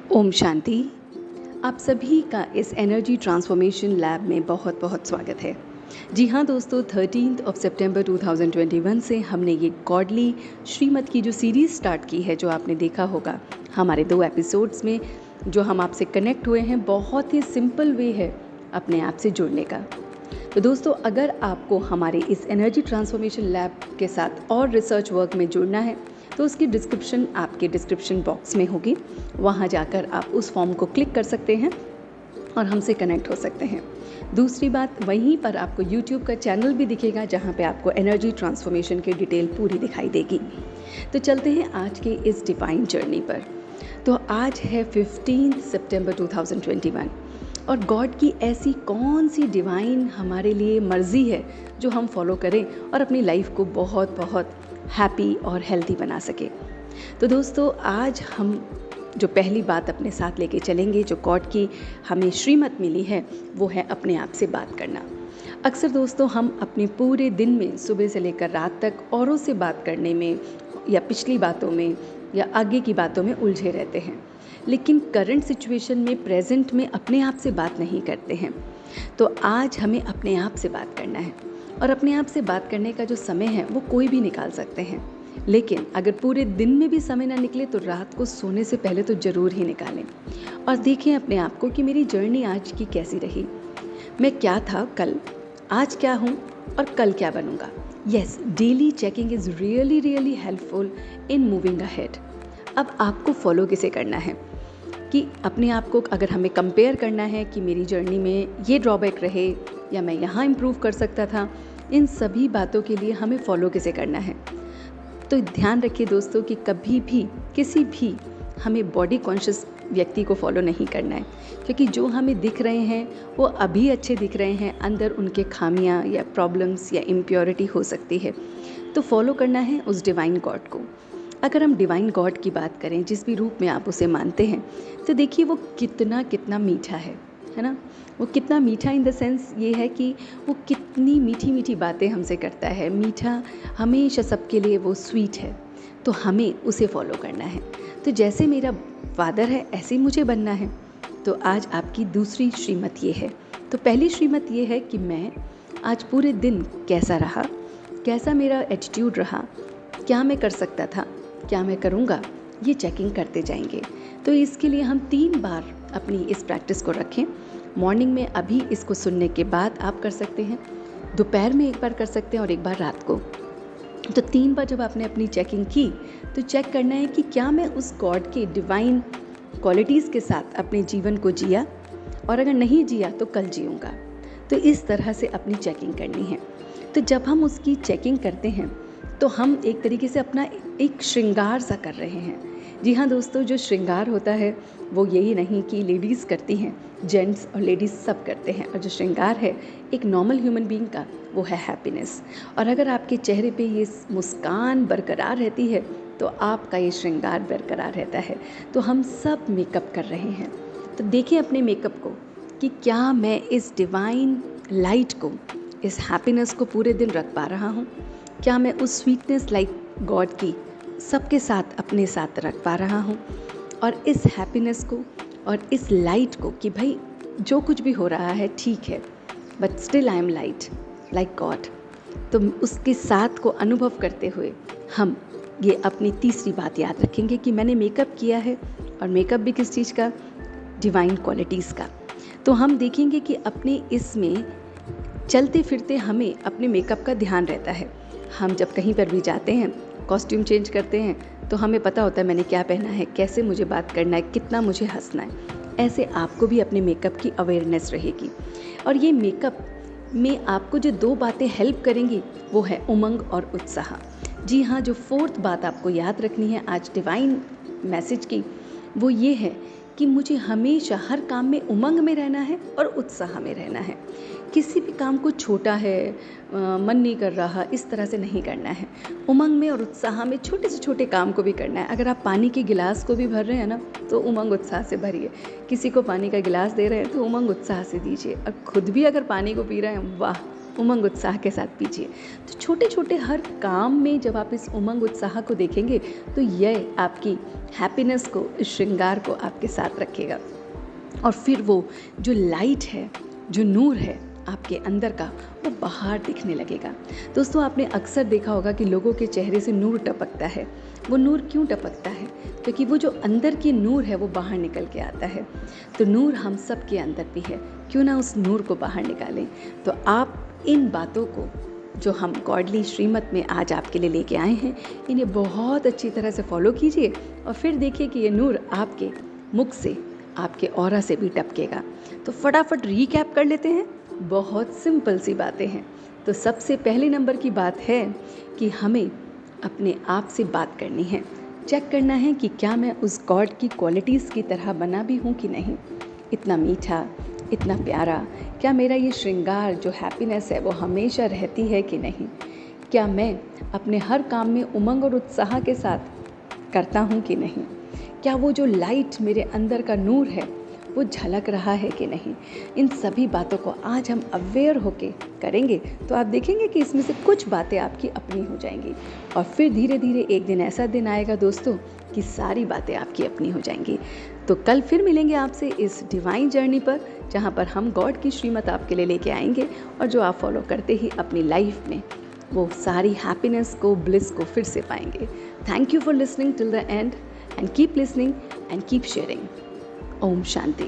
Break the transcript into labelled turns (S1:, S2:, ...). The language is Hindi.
S1: ओम शांति। आप सभी का इस एनर्जी ट्रांसफॉर्मेशन लैब में बहुत बहुत स्वागत है। जी हाँ दोस्तों, 13 सितंबर 2021 से हमने ये गॉडली श्रीमत की जो सीरीज़ स्टार्ट की है, जो आपने देखा होगा हमारे 2 एपिसोड्स में, जो हम आपसे कनेक्ट हुए हैं। बहुत ही सिंपल वे है अपने आप से जुड़ने का। तो दोस्तों, अगर आपको हमारे इस एनर्जी ट्रांसफॉर्मेशन लैब के साथ और रिसर्च वर्क में जुड़ना है तो उसकी डिस्क्रिप्शन आपके डिस्क्रिप्शन बॉक्स में होगी। वहाँ जाकर आप उस फॉर्म को क्लिक कर सकते हैं और हमसे कनेक्ट हो सकते हैं। दूसरी बात, वहीं पर आपको YouTube का चैनल भी दिखेगा जहाँ पे आपको एनर्जी ट्रांसफॉर्मेशन की डिटेल पूरी दिखाई देगी। तो चलते हैं आज के इस डिवाइन जर्नी पर। तो आज है 15 सितंबर 2021 और गॉड की ऐसी कौन सी डिवाइन हमारे लिए मर्जी है जो हम फॉलो करें और अपनी लाइफ को बहुत बहुत हैप्पी और हेल्दी बना सके। तो दोस्तों, आज हम जो पहली बात अपने साथ लेके चलेंगे, जो गॉड की हमें श्रीमत मिली है, वो है अपने आप से बात करना। अक्सर दोस्तों, हम अपने पूरे दिन में सुबह से लेकर रात तक औरों से बात करने में या पिछली बातों में या आगे की बातों में उलझे रहते हैं, लेकिन करंट सिचुएशन में, प्रेजेंट में अपने आप से बात नहीं करते हैं। तो आज हमें अपने आप से बात करना है और अपने आप से बात करने का जो समय है वो कोई भी निकाल सकते हैं, लेकिन अगर पूरे दिन में भी समय ना निकले तो रात को सोने से पहले तो ज़रूर ही निकालें और देखें अपने आप को कि मेरी जर्नी आज की कैसी रही, मैं क्या था कल, आज क्या हूँ और कल क्या बनूँगा। Yes, daily checking is really helpful in moving ahead. अब आपको फॉलो किसे करना है कि अपने आप को अगर हमें कंपेयर करना है कि मेरी जर्नी में ये ड्रॉबैक रहे या मैं यहाँ इम्प्रूव कर सकता था, इन सभी बातों के लिए हमें फॉलो किसे करना है। तो ध्यान रखिए दोस्तों कि कभी भी किसी भी हमें बॉडी कॉन्शियस व्यक्ति को फॉलो नहीं करना है, क्योंकि जो हमें दिख रहे हैं वो अभी अच्छे दिख रहे हैं, अंदर उनके खामियां या प्रॉब्लम्स या इम्प्योरिटी हो सकती है। तो फॉलो करना है उस डिवाइन गॉड को। अगर हम डिवाइन गॉड की बात करें, जिस भी रूप में आप उसे मानते हैं, तो देखिए वो कितना मीठा है ना। वो कितना मीठा इन द सेंस ये है कि वो कितनी मीठी मीठी बातें हमसे करता है। मीठा हमेशा सबके लिए वो स्वीट है, तो हमें उसे फॉलो करना है। तो जैसे मेरा फादर है ऐसे ही मुझे बनना है। तो आज आपकी दूसरी श्रीमत ये है। तो पहली श्रीमत ये है कि मैं आज पूरे दिन कैसा रहा, कैसा मेरा एटीट्यूड रहा, क्या मैं कर सकता था, क्या मैं करूँगा, ये चेकिंग करते जाएंगे। तो इसके लिए हम 3 बार अपनी इस प्रैक्टिस को रखें। मॉर्निंग में अभी इसको सुनने के बाद आप कर सकते हैं, दोपहर में एक बार कर सकते हैं और एक बार रात को। तो 3 बार जब आपने अपनी चेकिंग की तो चेक करना है कि क्या मैं उस गॉड के डिवाइन क्वालिटीज़ के साथ अपने जीवन को जिया, और अगर नहीं जिया तो कल जीऊँगा। तो इस तरह से अपनी चेकिंग करनी है। तो जब हम उसकी चेकिंग करते हैं तो हम एक तरीके से अपना एक श्रृंगार सा कर रहे हैं। जी हाँ दोस्तों, जो श्रृंगार होता है वो यही नहीं कि लेडीज़ करती हैं, जेंट्स और लेडीज़ सब करते हैं। और जो श्रृंगार है एक नॉर्मल ह्यूमन बीइंग का, वो है हैप्पीनेस। और अगर आपके चेहरे पे ये मुस्कान बरकरार रहती है तो आपका ये श्रृंगार बरकरार रहता है। तो हम सब मेकअप कर रहे हैं। तो देखें अपने मेकअप को कि क्या मैं इस डिवाइन लाइट को, इस हैप्पीनेस को पूरे दिन रख पा रहा हूँ। क्या मैं उस स्वीटनेस लाइक गॉड की सबके साथ अपने साथ रख पा रहा हूँ। और इस हैप्पीनेस को और इस लाइट को कि भाई जो कुछ भी हो रहा है ठीक है, but still I am light like God. तो उसके साथ को अनुभव करते हुए हम ये अपनी तीसरी बात याद रखेंगे कि मैंने मेकअप किया है, और मेकअप भी किस चीज़ का, डिवाइन क्वालिटीज़ का। तो हम देखेंगे कि अपने इसमें चलते फिरते हमें अपने मेकअप का ध्यान रहता है। हम जब कहीं पर भी जाते हैं, कॉस्ट्यूम चेंज करते हैं, तो हमें पता होता है मैंने क्या पहना है, कैसे मुझे बात करना है, कितना मुझे हंसना है। ऐसे आपको भी अपने मेकअप की अवेयरनेस रहेगी। और ये मेकअप में आपको जो 2 बातें हेल्प करेंगी वो है उमंग और उत्साह। जी हाँ, जो 4th बात आपको याद रखनी है आज डिवाइन मैसेज की, वो ये है कि मुझे हमेशा हर काम में उमंग में रहना है और उत्साह में रहना है। किसी भी काम को छोटा है, मन नहीं कर रहा, इस तरह से नहीं करना है। उमंग में और उत्साह में छोटे से छोटे काम को भी करना है। अगर आप पानी के गिलास को भी भर रहे हैं ना, तो उमंग उत्साह से भरिए। किसी को पानी का गिलास दे रहे हैं तो उमंग उत्साह से दीजिए। और खुद भी अगर पानी को पी रहे हैं, वाह उमंग उत्साह के साथ पीजिए। तो छोटे छोटे हर काम में जब आप इस उमंग उत्साह को देखेंगे तो यह आपकी हैप्पीनेस को, इस श्रृंगार को आपके साथ रखेगा। और फिर वो जो लाइट है, जो नूर है आपके अंदर का, वो बाहर दिखने लगेगा। दोस्तों, आपने अक्सर देखा होगा कि लोगों के चेहरे से नूर टपकता है। वो नूर क्यों टपकता है? क्योंकि वो जो अंदर की नूर है वो बाहर निकल के आता है। तो नूर हम सब के अंदर भी है, क्यों ना उस नूर को बाहर निकालें। तो आप इन बातों को जो हम गॉडली श्रीमत में आज आपके लिए लेके आए हैं, इन्हें बहुत अच्छी तरह से फॉलो कीजिए और फिर देखिए कि ये नूर आपके मुख से, आपके ऑरा से भी टपकेगा। तो फटाफट रीकैप कर लेते हैं। बहुत सिंपल सी बातें हैं। तो सबसे पहले नंबर की बात है कि हमें अपने आप से बात करनी है। चेक करना है कि क्या मैं उस गॉड की क्वालिटीज़ की तरह बना भी हूँ कि नहीं। इतना मीठा, इतना प्यारा, क्या मेरा ये श्रृंगार जो हैप्पीनेस है वो हमेशा रहती है कि नहीं। क्या मैं अपने हर काम में उमंग और उत्साह के साथ करता हूँ कि नहीं। क्या वो जो लाइट मेरे अंदर का नूर है वो झलक रहा है कि नहीं। इन सभी बातों को आज हम अवेयर होके करेंगे तो आप देखेंगे कि इसमें से कुछ बातें आपकी अपनी हो जाएंगी और फिर धीरे धीरे एक दिन ऐसा दिन आएगा दोस्तों कि सारी बातें आपकी अपनी हो जाएंगी। तो कल फिर मिलेंगे आपसे इस डिवाइन जर्नी पर, जहाँ पर हम गॉड की श्रीमत आपके लिए लेके आएंगे और जो आप फॉलो करते ही अपनी लाइफ में वो सारी हैप्पीनेस को, ब्लिस को फिर से पाएंगे। Thank you for listening till the end and keep listening and keep sharing. ओम शांति।